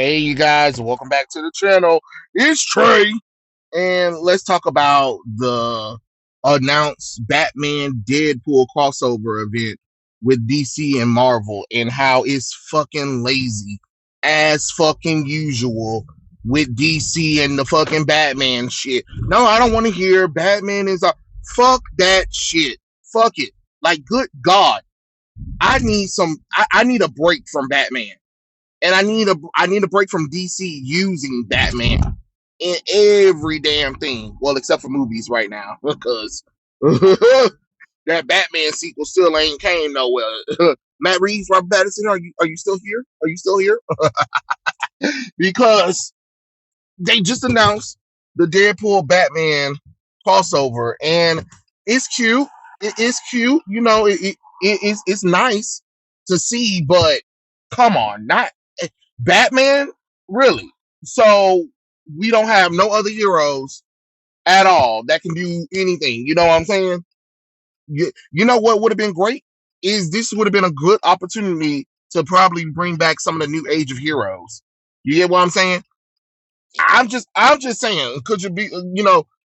Hey, you guys, welcome back to the channel. It's Trey, and let's talk about the announced Batman Deadpool crossover event with DC and Marvel and how it's fucking lazy as fucking usual with DC and the fucking Batman shit. No, I don't want to hear Batman is a fuck that shit. Fuck it. Like, good God, I need a break from Batman. And I need a break from DC using Batman in every damn thing. Well, except for movies right now, because that Batman sequel still ain't came nowhere. Matt Reeves, Robert Pattinson, are you still here? Are you still here? Because they just announced the Deadpool Batman crossover, and it's cute. It is cute. It's nice to see, but come on, not Batman, really. So we don't have no other heroes at all that can do anything. You know what I'm saying? You know what would have been great is this would have been a good opportunity to probably bring back some of the new age of heroes. You get what I'm saying? I'm just saying, could you be,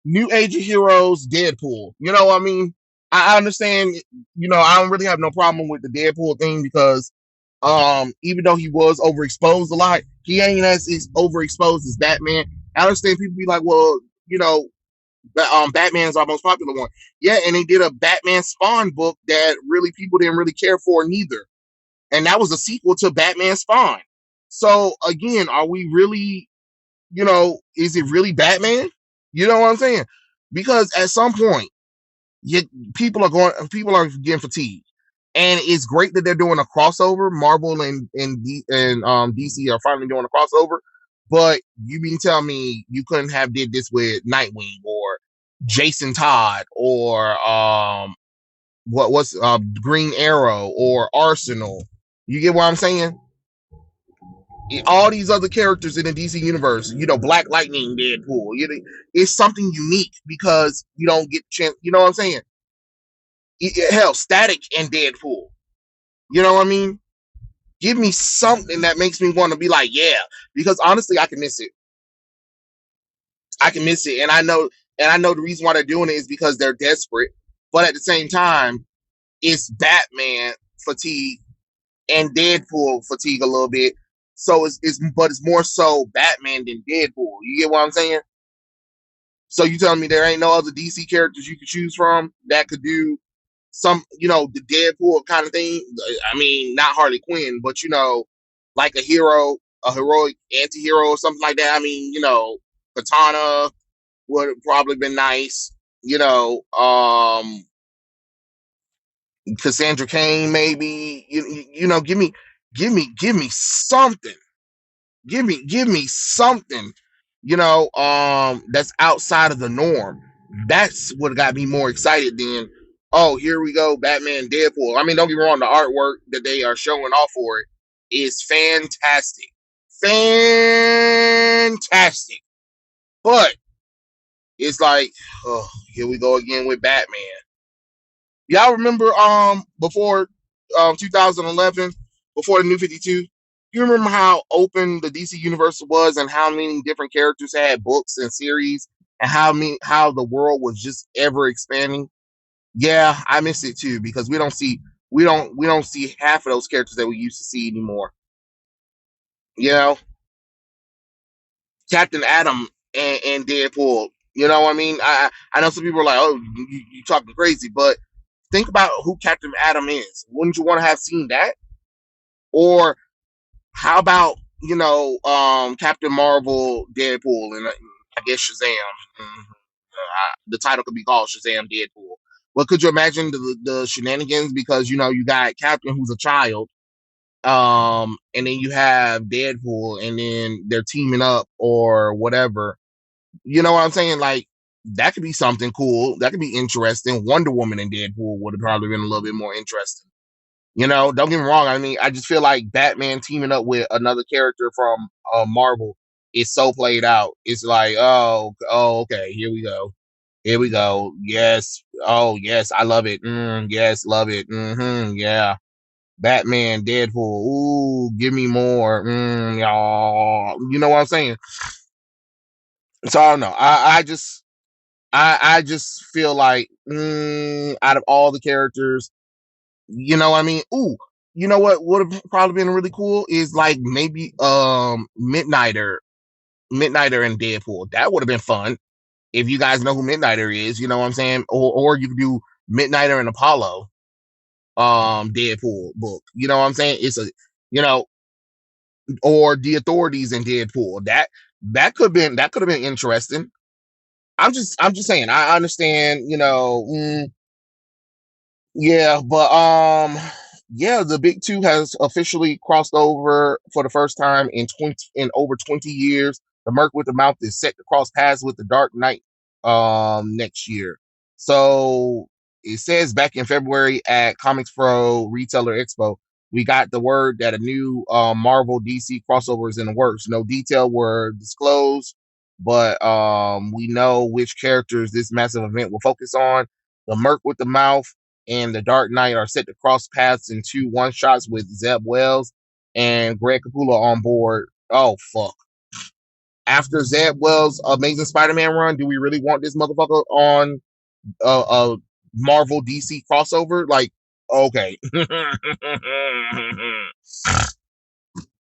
new age of heroes, Deadpool? You know what I mean? I understand. I don't really have no problem with the Deadpool thing because, even though he was overexposed a lot, he ain't as overexposed as Batman. I understand people be like, well, Batman is our most popular one. Yeah, and they did a Batman Spawn book that really people didn't really care for neither, and that was a sequel to Batman Spawn. So again, are we really, is it really Batman? You know what I'm saying? Because at some point, you, people are getting fatigued, and it's great that they're doing a crossover. Marvel and DC are finally doing a crossover. But you mean tell me you couldn't have did this with Nightwing or Jason Todd or what's Green Arrow or Arsenal? You get what I'm saying? All these other characters in the DC universe, Black Lightning, Deadpool, it's something unique because you don't get chance. You know what I'm saying? Hell, Static and Deadpool. You know what I mean? Give me something that makes me want to be like, yeah, because honestly, I can miss it. I can miss it, and I know the reason why they're doing it is because they're desperate. But at the same time, it's Batman fatigue and Deadpool fatigue a little bit. So it's more so Batman than Deadpool. You get what I'm saying? So you telling me there ain't no other DC characters you could choose from that could do some, the Deadpool kind of thing? I mean, not Harley Quinn, but like a hero, a heroic anti-hero or something like that. I mean, Katana would have probably been nice. Cassandra Cain, maybe. Give me something. Give me something, that's outside of the norm. That's what got me more excited than, oh, here we go, Batman Deadpool. I mean, don't get me wrong, the artwork that they are showing off for it is fantastic. Fantastic. But it's like, oh, here we go again with Batman. Y'all remember before 2011, before the New 52, you remember how open the DC universe was and how many different characters had books and series and how the world was just ever expanding? Yeah, I miss it too because we don't see half of those characters that we used to see anymore. You know, Captain Atom and Deadpool. You know what I mean? I know some people are like, oh, you talking crazy, but think about who Captain Atom is. Wouldn't you want to have seen that? Or how about, Captain Marvel, Deadpool, and I guess Shazam? The title could be called Shazam Deadpool. But could you imagine the shenanigans? Because you got Captain who's a child, and then you have Deadpool, and then they're teaming up or whatever. You know what I'm saying? Like, that could be something cool. That could be interesting. Wonder Woman and Deadpool would have probably been a little bit more interesting. Don't get me wrong. I mean, I just feel like Batman teaming up with another character from Marvel is so played out. It's like, oh, okay, here we go. Here we go. Yes. Oh, yes, I love it. Yes, love it. Yeah. Batman, Deadpool. Ooh, give me more. Y'all. You know what I'm saying? So I don't know. I just feel like out of all the characters, you know what I mean? Ooh, you know what would have probably been really cool is like maybe Midnighter and Deadpool. That would have been fun if you guys know who Midnighter is, you know what I'm saying? Or you could do Midnighter and Apollo Deadpool book. You know what I'm saying? It's a you know, or the authorities in Deadpool. That could have been interesting. I'm just saying, I understand, yeah, but yeah, the big two has officially crossed over for the first time in over 20 years. The Merc with the Mouth is set to cross paths with the Dark Knight next year. So it says back in February at Comics Pro Retailer Expo, we got the word that a new Marvel DC crossover is in the works. No detail were disclosed, but we know which characters this massive event will focus on. The Merc with the Mouth and the Dark Knight are set to cross paths in two one shots with Zeb Wells and Greg Capullo on board. Oh fuck! After Zeb Wells' Amazing Spider-Man run, do we really want this motherfucker on a Marvel DC crossover? Like, okay.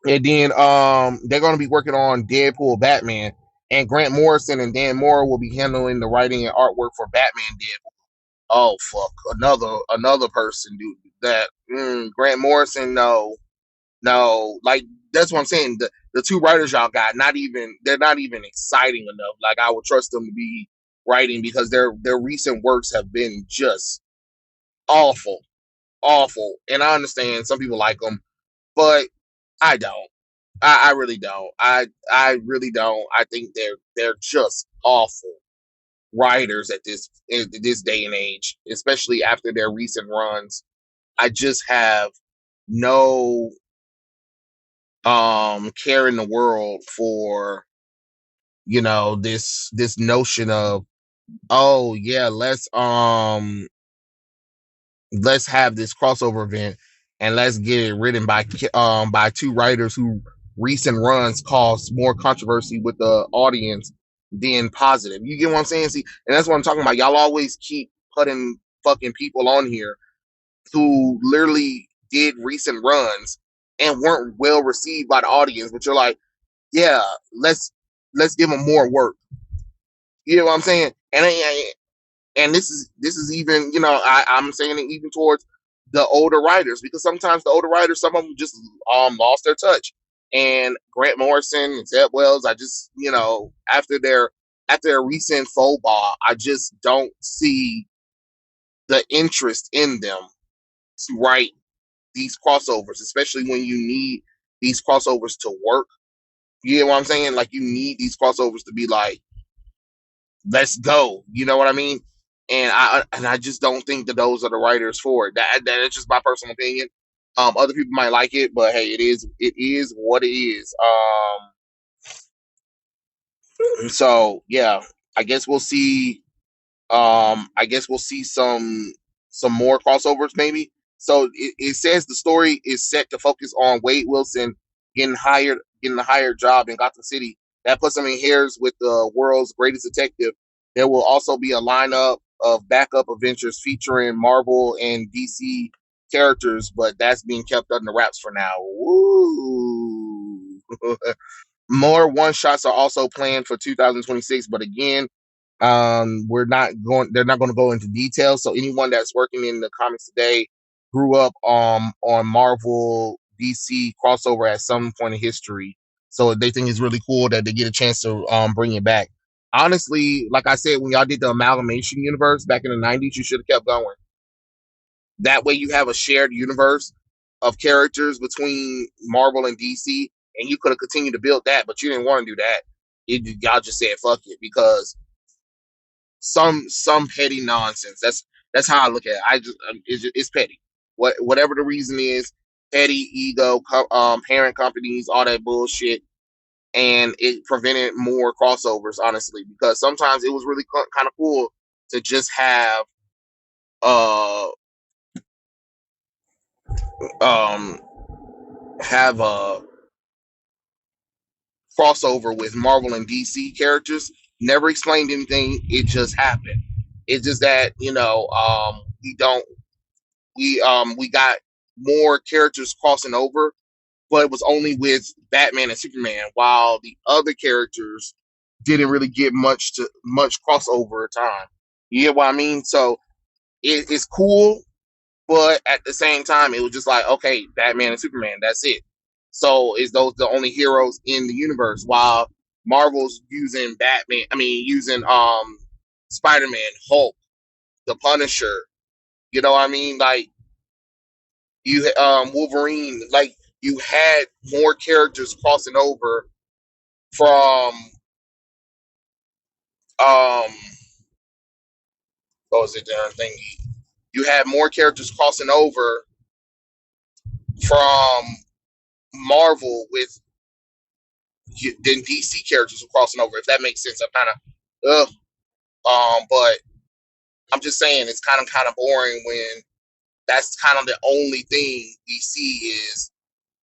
And then they're gonna be working on Deadpool Batman, and Grant Morrison and Dan Mora will be handling the writing and artwork for Batman Deadpool. Oh fuck, another person, dude. That Grant Morrison, no, like that's what I'm saying. The two writers y'all got, they're not even exciting enough. Like I would trust them to be writing because their recent works have been just awful, awful. And I understand some people like them, but I don't. I really don't. I really don't. I think they're just awful writers at this day and age, especially after their recent runs. I just have no care in the world for this notion of, oh yeah, let's have this crossover event and let's get it written by two writers who recent runs caused more controversy with the audience than positive. You get what I'm saying? See, and that's what I'm talking about. Y'all always keep putting fucking people on here who literally did recent runs and weren't well received by the audience, but you're like, yeah, let's give them more work. You know what I'm saying? And this is even, I'm saying it even towards the older writers, because sometimes the older writers, some of them just lost their touch. And Grant Morrison and Zeb Wells, I just, after their recent faux pas, I just don't see the interest in them to write these crossovers, especially when you need these crossovers to work. You get what I'm saying? Like you need these crossovers to be like, let's go. You know what I mean? And I just don't think that those are the writers for it. That is just my personal opinion. Other people might like it, but hey, it is what it is. So yeah, I guess we'll see. I guess we'll see some more crossovers maybe. So it says the story is set to focus on Wade Wilson getting a higher job in Gotham City. That puts him in hairs with the world's greatest detective. There will also be a lineup of backup adventures featuring Marvel and DC characters, but that's being kept under wraps for now. Woo. More one shots are also planned for 2026, but again, they're not going to go into details. So anyone that's working in the comics today grew up on Marvel DC crossover at some point in history, so they think it's really cool that they get a chance to bring it back. Honestly, like I said, when y'all did the amalgamation universe back in the 90s, you should have kept going. That way you have a shared universe of characters between Marvel and DC, and you could have continued to build that, but you didn't want to do that. Y'all just said fuck it because some petty nonsense. That's how I look at it. It's petty. Whatever the reason is, petty ego, parent companies, all that bullshit, and it prevented more crossovers. Honestly, because sometimes it was really kind of cool to just have uh um have a crossover with Marvel and DC characters. Never explained anything. It just happened. It's just that we don't we got more characters crossing over, but it was only with Batman and Superman, while the other characters didn't really get much crossover time. You get what I mean? So it's cool, but at the same time, it was just like, okay, Batman and Superman, that's it. So is those the only heroes in the universe? While Marvel's using Batman, I mean using Spider-Man, Hulk, the Punisher. You know what I mean? Like you Wolverine, like you had more characters crossing over from um what was it darn thingy? You had more characters crossing over from Marvel with than DC characters were crossing over. If that makes sense, I'm kind of but I'm just saying it's kind of boring when that's kind of the only thing we see is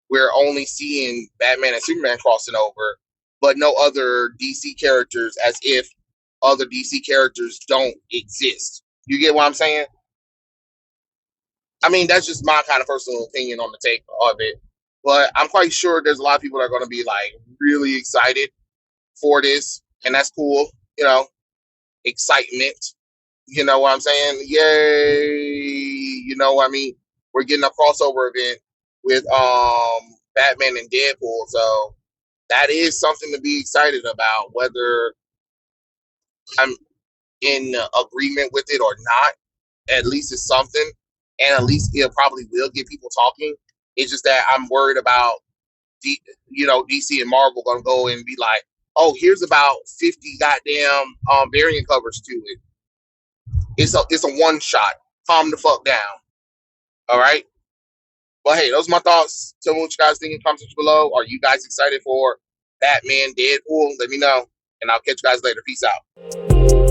we're only seeing Batman and Superman crossing over, but no other DC characters, as if other DC characters don't exist. You get what I'm saying? I mean, that's just my kind of personal opinion on the take of it. But I'm quite sure there's a lot of people that are going to be like really excited for this, and that's cool. Excitement. You know what I'm saying? Yay! You know what I mean? We're getting a crossover event with Batman and Deadpool, so that is something to be excited about. Whether I'm in agreement with it or not, at least it's something, and at least it probably will get people talking. It's just that I'm worried about DC and Marvel gonna go and be like, oh, here's about 50 goddamn variant covers to it. It's a one shot. Calm the fuck down. All right. But hey, those are my thoughts. Tell me what you guys think in the comments below. Are you guys excited for Batman Deadpool? Let me know, and I'll catch you guys later. Peace out.